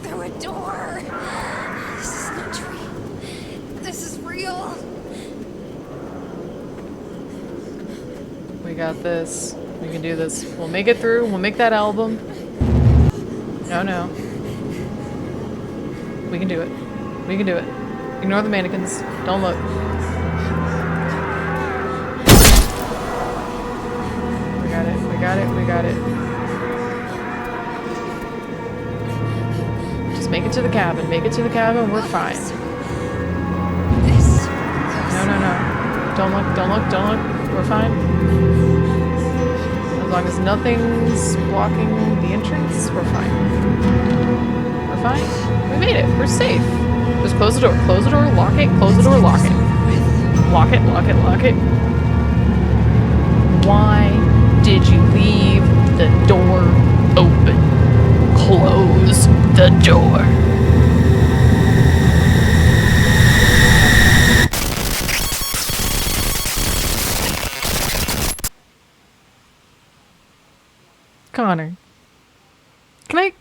through a door. This is no dream. This is real. We got this. We can do this. We'll make it through. We'll make that album. No. We can do it. We can do it. Ignore the mannequins. Don't look. We got it. We got it. We got it. Just make it to the cabin. Make it to the cabin. We're fine. No. Don't look. Don't look. Don't look. We're fine. As long as nothing's blocking the entrance, we're fine. We're fine. We made it. We're safe. Just close the door. Close the door. Lock it. Close the door. Lock it. Lock it. Lock it. Lock it. Why did you leave the door open? Close the door. Connor.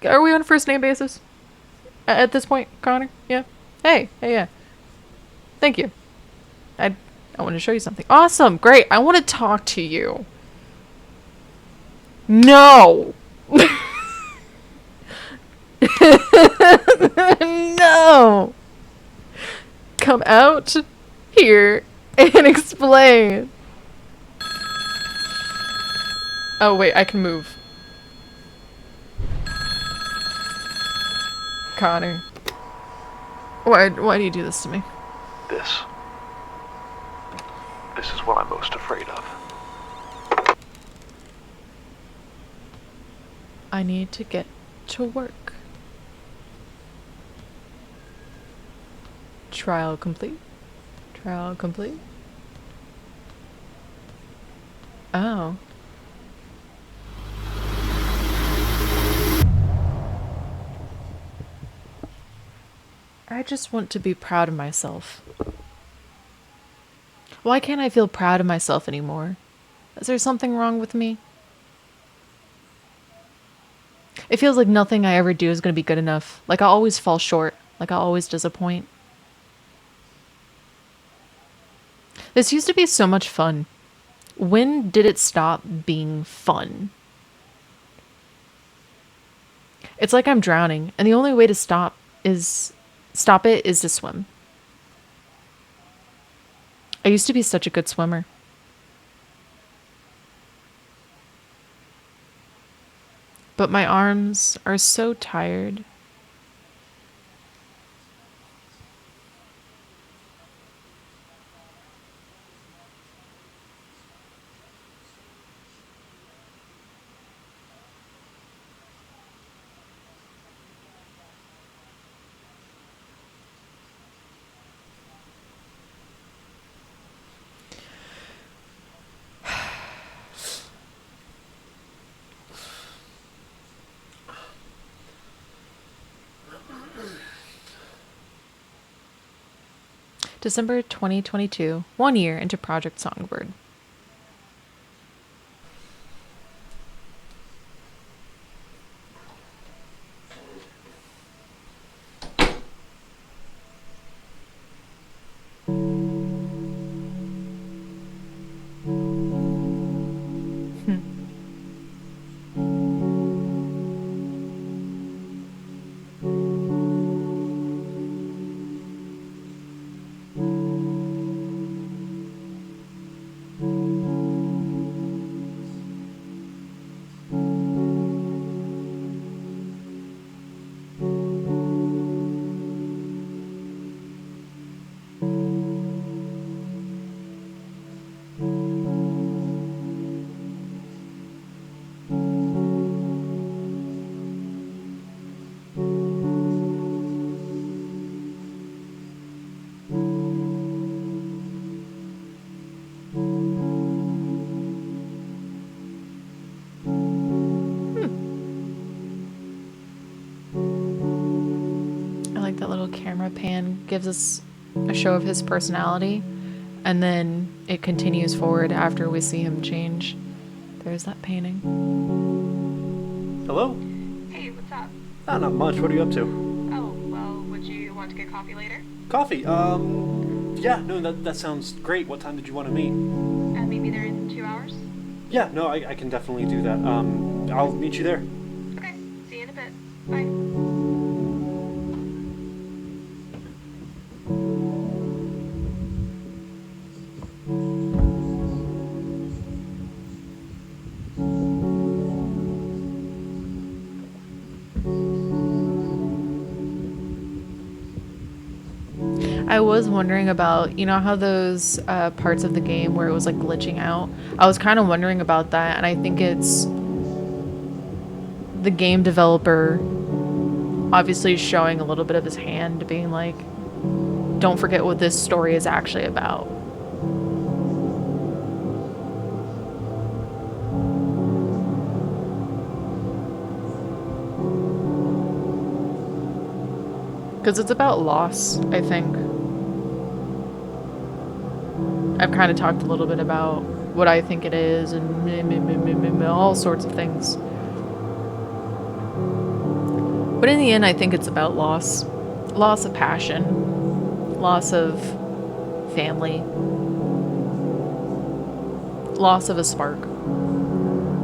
Are we on a first name basis? At this point, Connor? Yeah? Hey, yeah. Thank you. I want to show you something. Awesome, great. I want to talk to you. No! No! Come out here and explain. Oh, wait, I can move. Connor. Why do you do this to me? This is what I'm most afraid of. I need to get to work. Trial complete. Trial complete. Oh. I just want to be proud of myself. Why can't I feel proud of myself anymore? Is there something wrong with me? It feels like nothing I ever do is going to be good enough. Like I always fall short. Like I always disappoint. This used to be so much fun. When did it stop being fun? It's like I'm drowning, and the only way to stop it is to swim. I used to be such a good swimmer. But my arms are so tired. December 2022, 1 year into Project Songbird. That little camera pan gives us a show of his personality, and then it continues forward after we see him change. There's that painting. Hello? Hey, what's up? Not much. What are you up to? Want to get coffee later? Coffee. Yeah, no, that sounds great. What time did you want to meet? Meet me there in 2 hours? Yeah, no, I can definitely do that. I'll meet you there. Okay, see you in a bit. Bye. I was wondering about, you know how those parts of the game where it was like glitching out? I was kind of wondering about that, and I think it's the game developer obviously showing a little bit of his hand, being like, don't forget what this story is actually about. Because it's about loss, I think. I've kind of talked a little bit about what I think it is and all sorts of things. But in the end, I think it's about loss. Loss of passion. Loss of family. Loss of a spark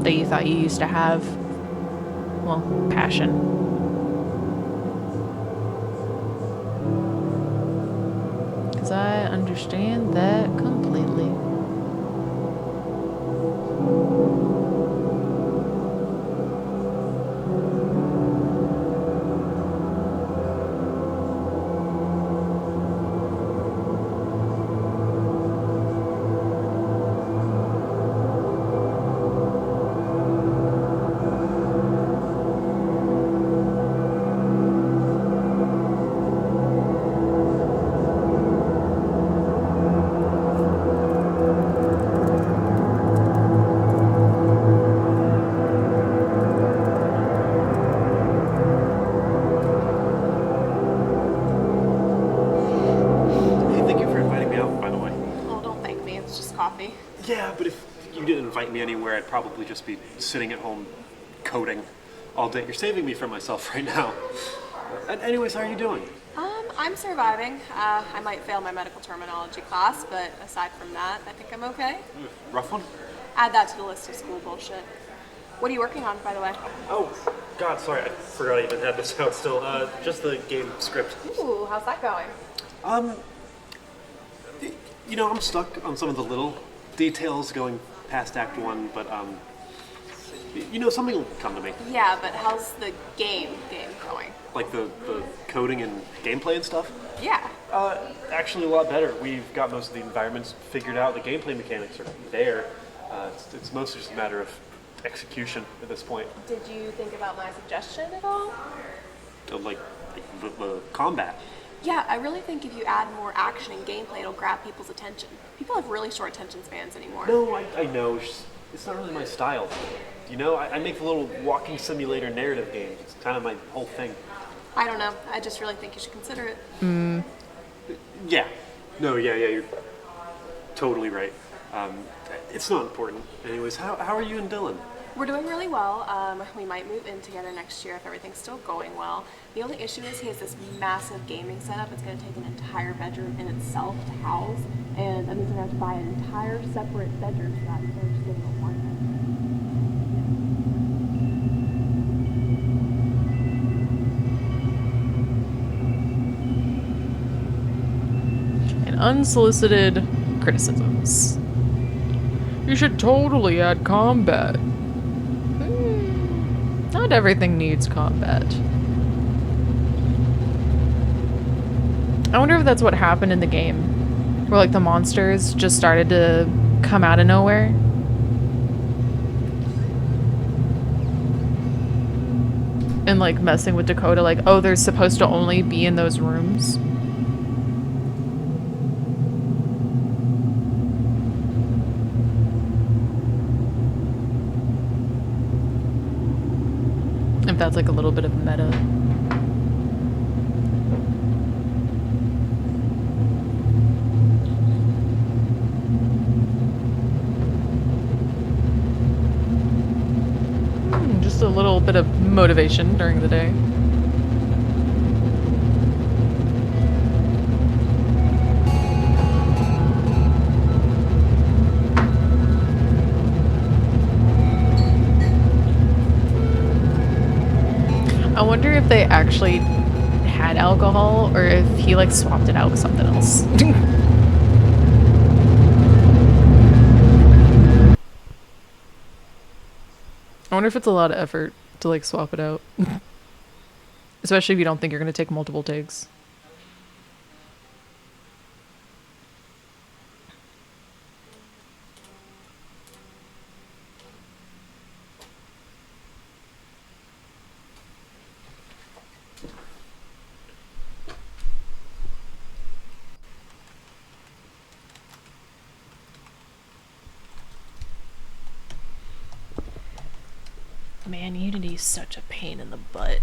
that you thought you used to have. Well, passion. Because I understand that completely. Hey, thank you for inviting me out, by the way. Oh, don't thank me. It's just coffee. Yeah, but if you didn't invite me anywhere, I'd probably just be sitting at home coding all day. You're saving me from myself right now. Anyways, how are you doing? I'm surviving. I might fail my medical terminology class, but aside from that, I think I'm okay. Rough one? Add that to the list of school bullshit. What are you working on, by the way? Oh, God, sorry, I forgot I even had this out still. Just the game script. Ooh, how's that going? You know, I'm stuck on some of the little details going past Act 1, but, you know, something will come to me. Yeah, but how's the game going? Like the coding and gameplay and stuff. Yeah. Actually a lot better. We've got most of the environments figured out. The gameplay mechanics are there. It's mostly just a matter of execution at this point. Did you think about my suggestion at all? Like the combat. Yeah, I really think if you add more action and gameplay, it'll grab people's attention. People have really short attention spans anymore. No, I know. It's not really my style. You know, I make the little walking simulator narrative games. It's kind of my whole thing. I don't know. I just really think you should consider it. Yeah. No, yeah, you're totally right. It's not important. Anyways, how are you and Dylan? We're doing really well. We might move in together next year if everything's still going well. The only issue is he has this massive gaming setup. It's going to take an entire bedroom in itself to house, and that means we're going to have to buy an entire separate bedroom for that instead of just getting a one bedroom. And unsolicited criticisms. You should totally add combat. Not everything needs combat. I wonder if that's what happened in the game. Where like the monsters just started to come out of nowhere. And like messing with Dakota, like, oh, they're supposed to only be in those rooms. If that's like a little bit of meta. Just a little bit of motivation during the day. if they actually had alcohol or if he like swapped it out with something else. I wonder if it's a lot of effort to like swap it out. Especially if you don't think you're gonna take multiple takes. Man, Unity's such a pain in the butt.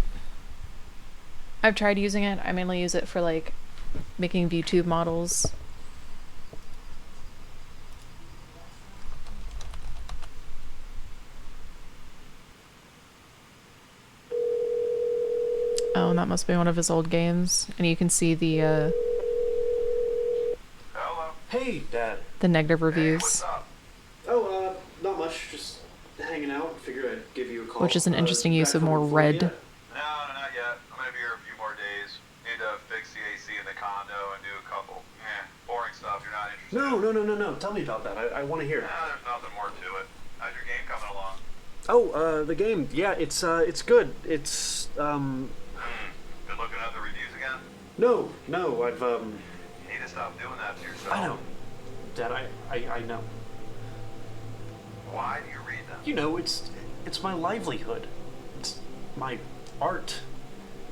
I've tried using it. I mainly use it for like making VTube models. Oh, and that must be one of his old games. And you can see Hello? Hey, Dad. the negative Hey, reviews, what's up? Oh, not much. Just hanging out. Figured I'd give you a call. which is an interesting Back use of home more for you red. yet? No, not yet. I'm gonna be here a few more days. Need to fix the AC in the condo and do a couple, boring stuff. You're not interested. No. Tell me about that. I want to hear. There's nothing more to it. How's your game coming along? Oh, the game. Yeah, it's good. It's Been looking at the reviews again? no. I've You need to stop doing that to yourself. I know. Dad, I know. Why do you read them? You know, it's my livelihood. It's my art.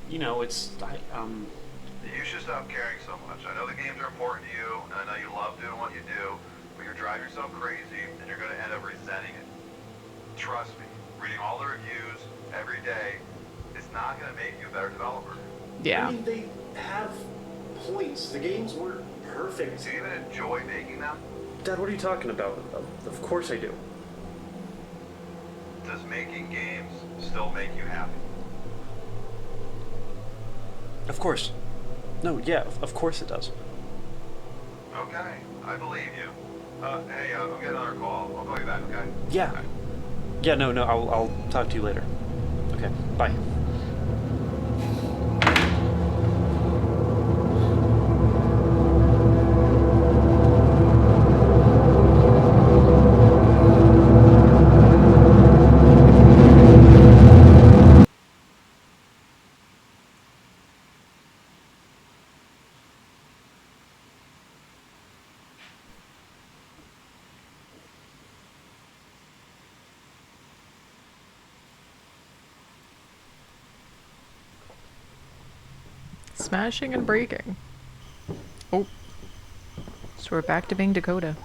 You know, You should stop caring so much. I know the games are important to you, and I know you love doing what you do, but you're driving yourself crazy, and you're going to end up resenting it. Trust me, reading all the reviews every day is not going to make you a better developer. Yeah. I mean, they have points. The games weren't perfect. Do you even enjoy making them? Dad, what are you talking about? Of course I do. Does making games still make you happy? Of course. No, yeah, of course it does. Okay, I believe you. Hey, I'm getting another call. I'll call you back, okay? Yeah. Okay. Yeah, no, I'll talk to you later. Okay, bye. Smashing and breaking. Oh. So we're back to being Dakota.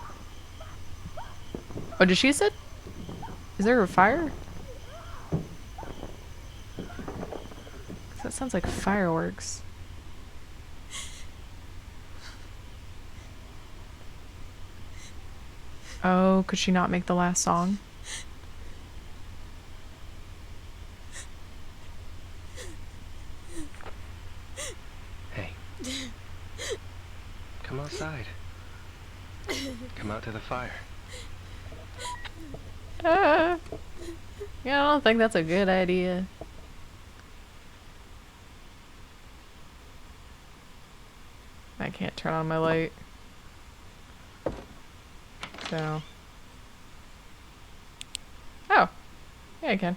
Oh, did she said? Is there a fire? 'Cause that sounds like fireworks. Oh, could she not make the last song? Hey. Come outside. Come out to the fire. Yeah, I don't think that's a good idea. I can't turn on my light. So. Oh. Yeah, I can.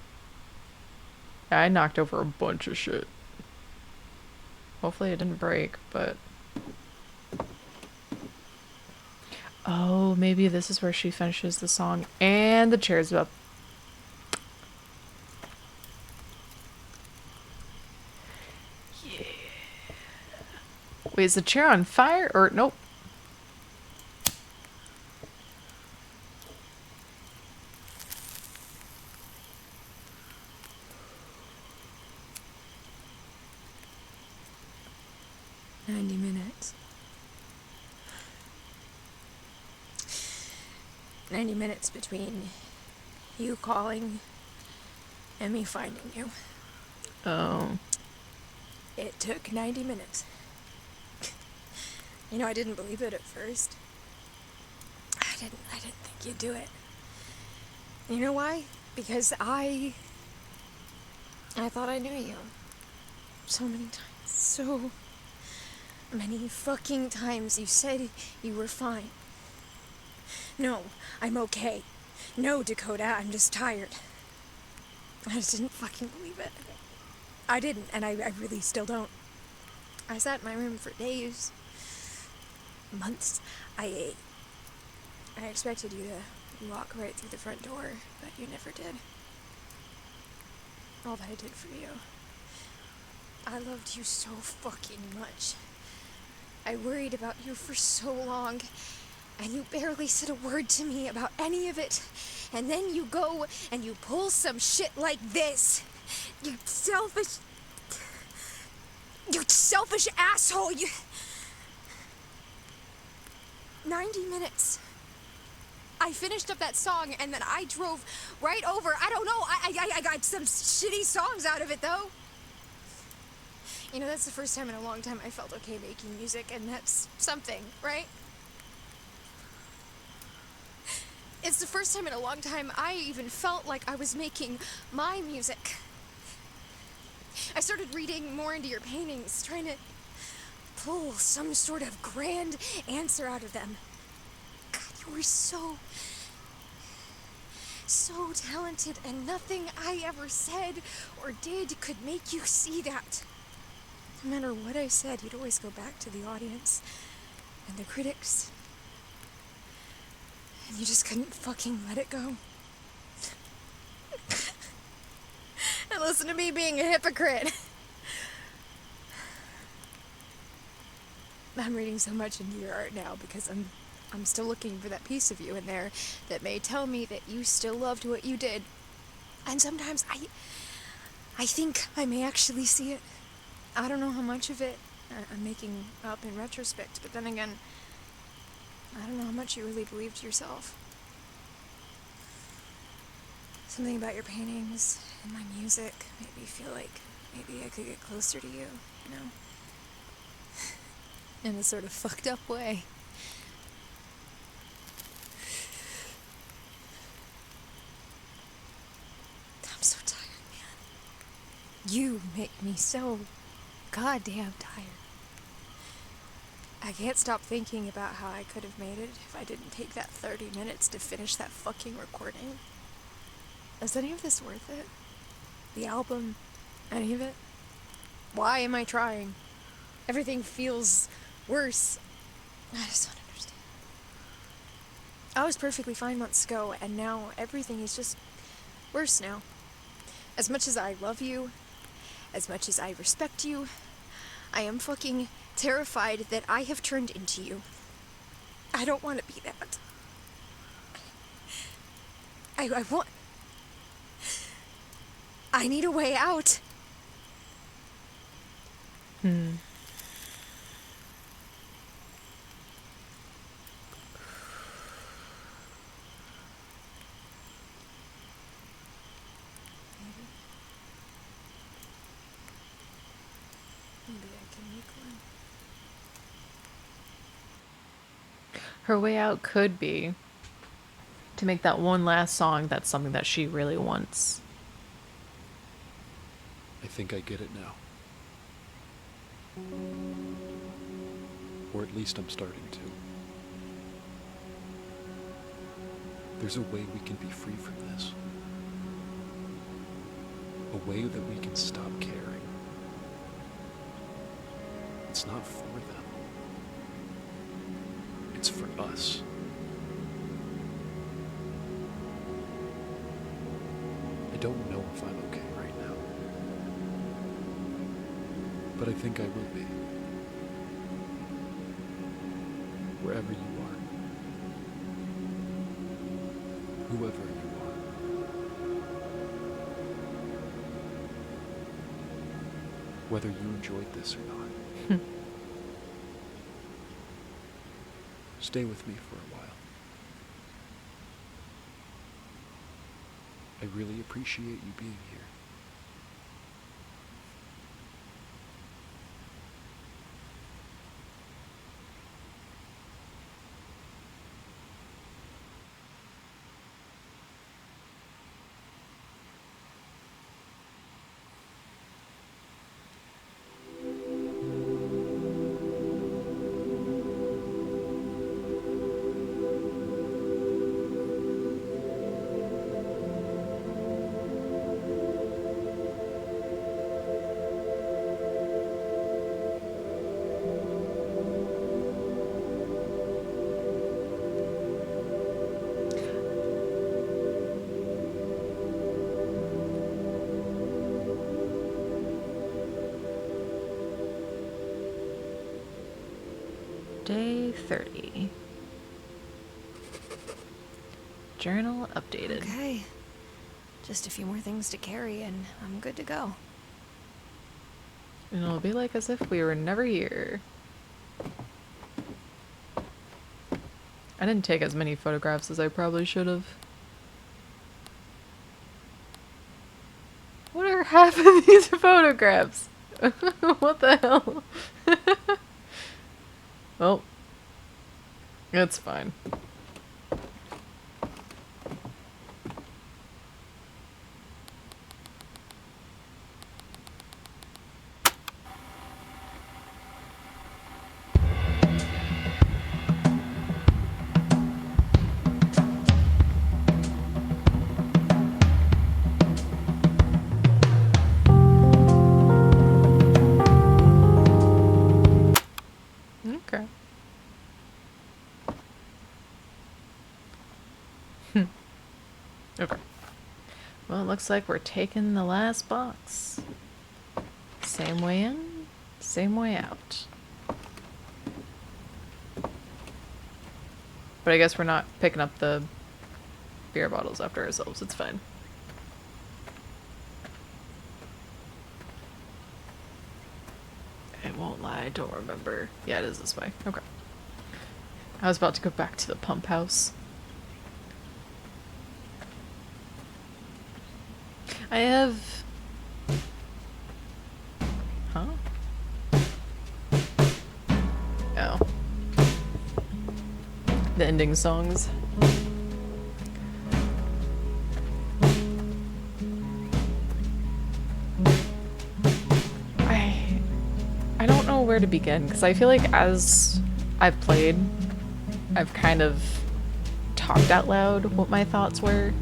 Yeah, I knocked over a bunch of shit. Hopefully it didn't break, but... Oh, maybe this is where she finishes the song and the chair's up. Yeah. Wait, is the chair on fire or nope? Minutes. 90 minutes between you calling and me finding you. Oh. It took 90 minutes. You know, I didn't believe it at first. I didn't think you'd do it. You know why? Because I thought I knew you. So many times. So many fucking times you said you were fine. No, I'm okay. No, Dakota, I'm just tired. I just didn't fucking believe it. I didn't, and I really still don't. I sat in my room for days, months. I expected you to walk right through the front door, but you never did. All that I did for you. I loved you so fucking much. I worried about you for so long, and you barely said a word to me about any of it. And then you go and you pull some shit like this. You selfish asshole. 90 minutes. I finished up that song and then I drove right over. I don't know. I got some shitty songs out of it though. You know, that's the first time in a long time I felt okay making music, and that's something, right? It's the first time in a long time I even felt like I was making my music. I started reading more into your paintings, trying to pull some sort of grand answer out of them. God, you were so talented, and nothing I ever said or did could make you see that. No matter what I said, you'd always go back to the audience and the critics. And you just couldn't fucking let it go. And listen to me being a hypocrite. I'm reading so much into your art now because I'm still looking for that piece of you in there that may tell me that you still loved what you did. And sometimes I think I may actually see it. I don't know how much of it I'm making up in retrospect, but then again, I don't know how much you really believed yourself. Something about your paintings and my music made me feel like maybe I could get closer to you, you know? In a sort of fucked up way. I'm so tired, man. You make me so goddamn tired. I can't stop thinking about how I could have made it if I didn't take that 30 minutes to finish that fucking recording. Is any of this worth it? The album? Any of it? Why am I trying? Everything feels worse. I just don't understand. I was perfectly fine months ago, and now everything is just worse now. As much as I love you, as much as I respect you, I am fucking terrified that I have turned into you. I don't want to be that. I need a way out. Maybe I can make one. Her way out could be to make that one last song that's something that she really wants. I think I get it now. Or at least I'm starting to. There's a way we can be free from this. A way that we can stop caring. It's not for them. It's for us. I don't know if I'm okay right now. But I think I will be. Wherever you are. Whoever you are. Whether you enjoyed this or not. Stay with me for a while. I really appreciate you being here. Day 30. Journal updated. Okay. Just a few more things to carry and I'm good to go. And it'll be like as if we were never here. I didn't take as many photographs as I probably should have. What are half of these photographs? What the hell? Well, it's fine. Okay. Okay. Well, it looks like we're taking the last box. Same way in, same way out. But I guess we're not picking up the beer bottles after ourselves. It's fine. I won't lie, I don't remember. Yeah, it is this way. Okay. I was about to go back to the pump house. I have... Huh? Oh. The ending songs. I don't know where to begin, because I feel like as I've played, I've kind of talked out loud what my thoughts were.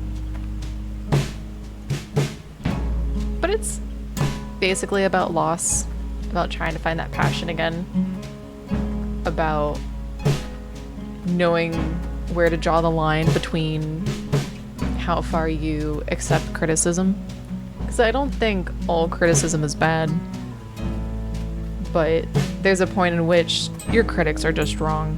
But it's basically about loss, about trying to find that passion again, about knowing where to draw the line between how far you accept criticism. Because I don't think all criticism is bad, but there's a point in which your critics are just wrong.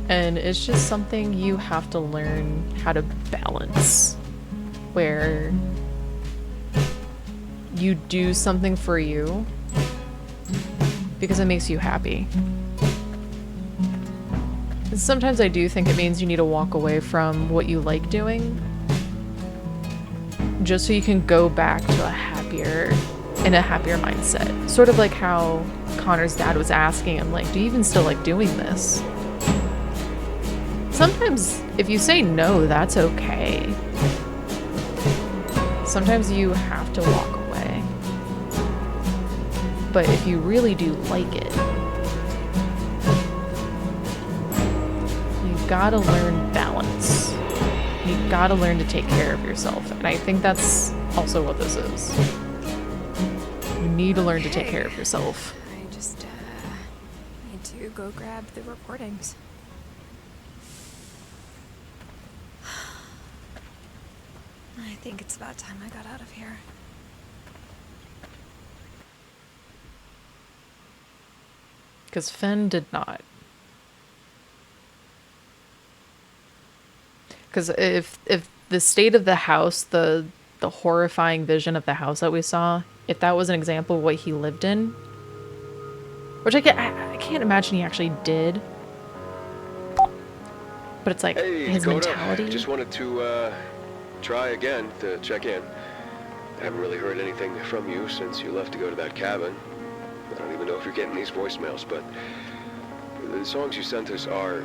And it's just something you have to learn how to balance, where you do something for you because it makes you happy. And sometimes I do think it means you need to walk away from what you like doing just so you can go back to a happier mindset. Sort of like how Connor's dad was asking him, like, do you even still like doing this? Sometimes if you say no, that's okay. Sometimes you have to walk away. But if you really do like it, you gotta learn balance. You gotta learn to take care of yourself. And I think that's also what this is. You need to learn to take care of yourself. I just need to go grab the recordings. I think it's about time I got out of here. Because Finn did not. Because if the state of the house, the horrifying vision of the house that we saw, if that was an example of what he lived in, which I can't imagine he actually did, but it's like Hey, his Dakota. mentality. Just wanted to try again to check in. I haven't really heard anything from you since you left to go to that cabin. I don't even know if you're getting these voicemails, but the songs you sent us are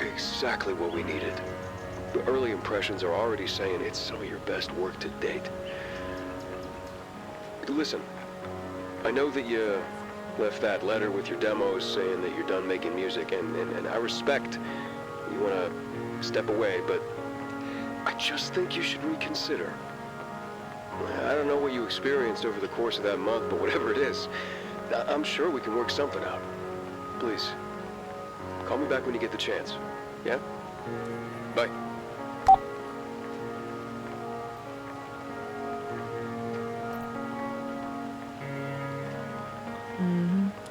exactly what we needed. The early impressions are already saying it's some of your best work to date. Listen, I know that you left that letter with your demos saying that you're done making music, and I respect you want to step away, but I just think you should reconsider. I don't know what you experienced over the course of that month, but whatever it is, I'm sure we can work something out. Please, call me back when you get the chance. Yeah? Bye.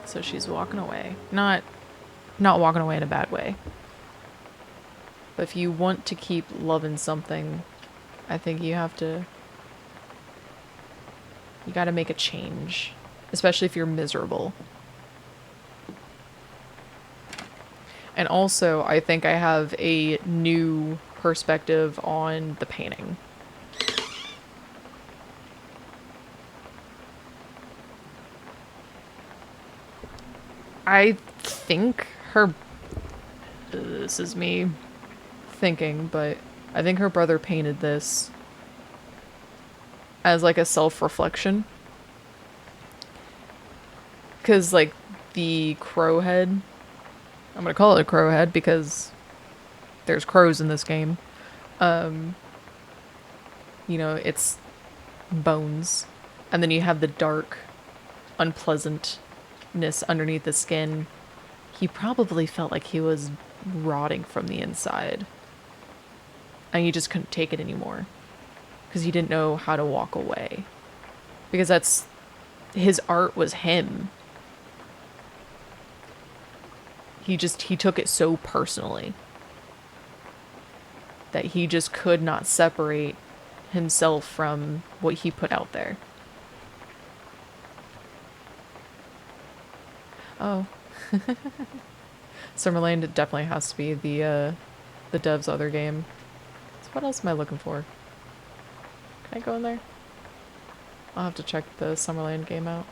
So she's walking away. Not walking away in a bad way. But if you want to keep loving something, I think you gotta make a change. Especially if you're miserable. And also, I think I have a new perspective on the painting. I think her... This is me thinking, but I think her brother painted this as like a self-reflection. Because like the crow head, I'm gonna call it a crow head because there's crows in this game. You know, it's bones. And then you have the dark unpleasantness underneath the skin. He probably felt like he was rotting from the inside. And he just couldn't take it anymore. Because he didn't know how to walk away. Because that's... his art was him. He took it so personally. That he just could not separate himself from what he put out there. Oh. Summerland definitely has to be the dev's other game. So what else am I looking for? Can I go in there? I'll have to check the Summerland game out.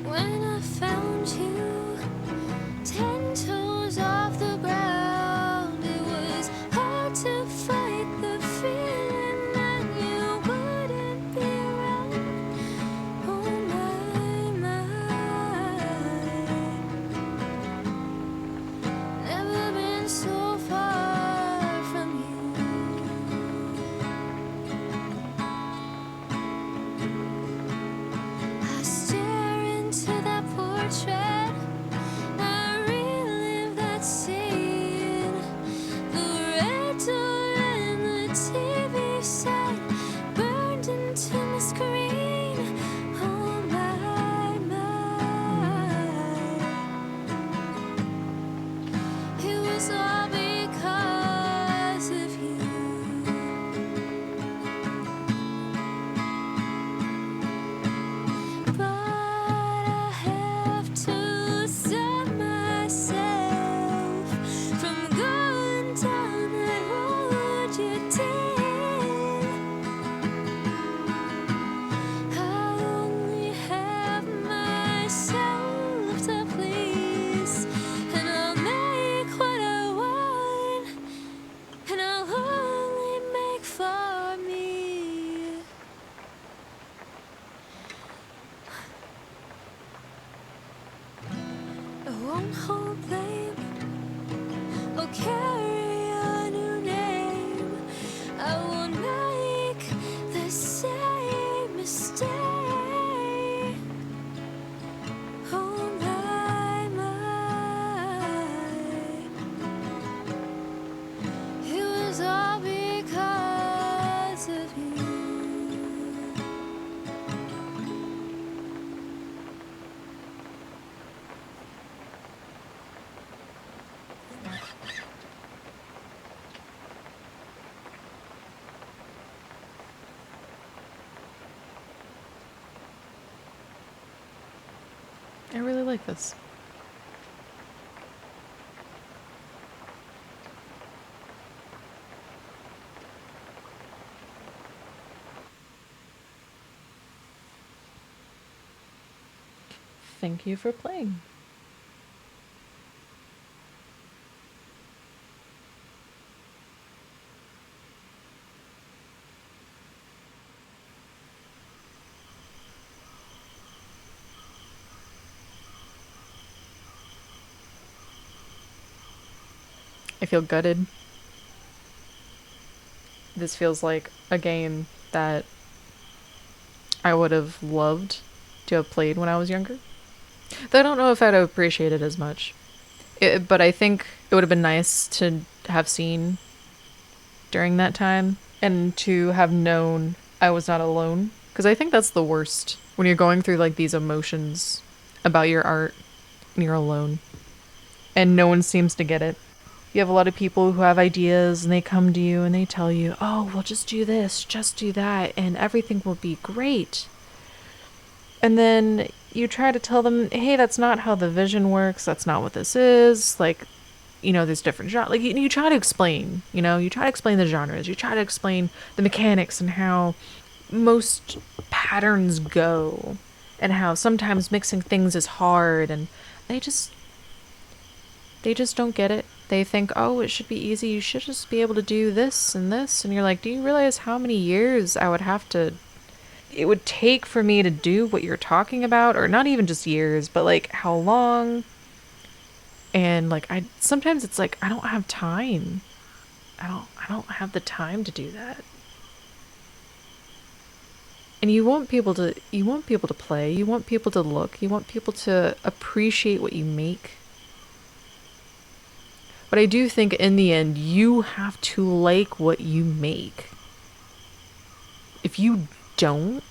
When I found you, 10 toes off the ground, it was hard to fight the feeling that you wouldn't be around. Oh my, never been so far from you. I stare into that portrait, I relive that scene. The red door and the TV set burned into my screen. Oh my, it was all because of you. But I have to stop myself from going down that road you did. I only have myself to please, and I'll make what I want, and I'll only make for me. I won't hold blame or carry a new name. I won't make the same mistake. Oh my, it was all because of you. I really like this. Thank you for playing. I feel gutted. This feels like a game that I would have loved to have played when I was younger. Though I don't know if I'd have appreciated it as much. But I think it would have been nice to have seen during that time and to have known I was not alone. Because I think that's the worst when you're going through like these emotions about your art and you're alone and no one seems to get it. You have a lot of people who have ideas and they come to you and they tell you, oh, well, just do this, just do that, and everything will be great. And then you try to tell them, hey, that's not how the vision works. That's not what this is. Like, there's different genres. Like, you try to explain, you try to explain the genres. You try to explain the mechanics and how most patterns go and how sometimes mixing things is hard. And they just don't get it. They think, oh, it should be easy. You should just be able to do this and this. And you're like, do you realize how many years it would take for me to do what you're talking about? Or not even just years, but like how long? And like, sometimes it's like, I don't have time. I don't have the time to do that. And you want people to play. You want people to look. You want people to appreciate what you make. But I do think in the end, you have to like what you make. If you don't,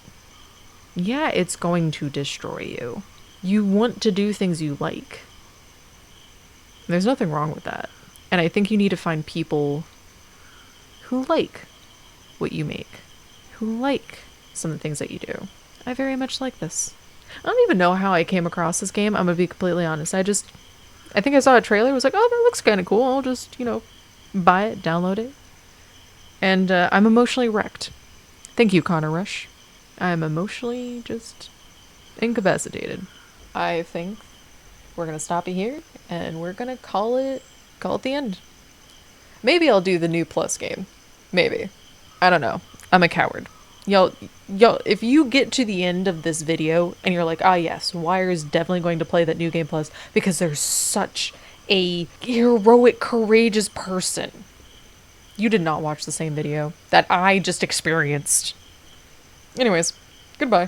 yeah, it's going to destroy you. You want to do things you like. There's nothing wrong with that. And I think you need to find people who like what you make, who like some of the things that you do. I very much like this. I don't even know how I came across this game. I'm gonna be completely honest. I think I saw a trailer, was like, oh, that looks kind of cool. I'll just, buy it, download it. And I'm emotionally wrecked. Thank you, Connor Rush. I'm emotionally just incapacitated. I think we're going to stop it here, and we're going to call it the end. Maybe I'll do the new Plus game. Maybe. I don't know. I'm a coward. Y'all, if you get to the end of this video and you're like, ah, yes, Wire is definitely going to play that new game plus because there's such a heroic, courageous person. You did not watch the same video that I just experienced. Anyways, goodbye.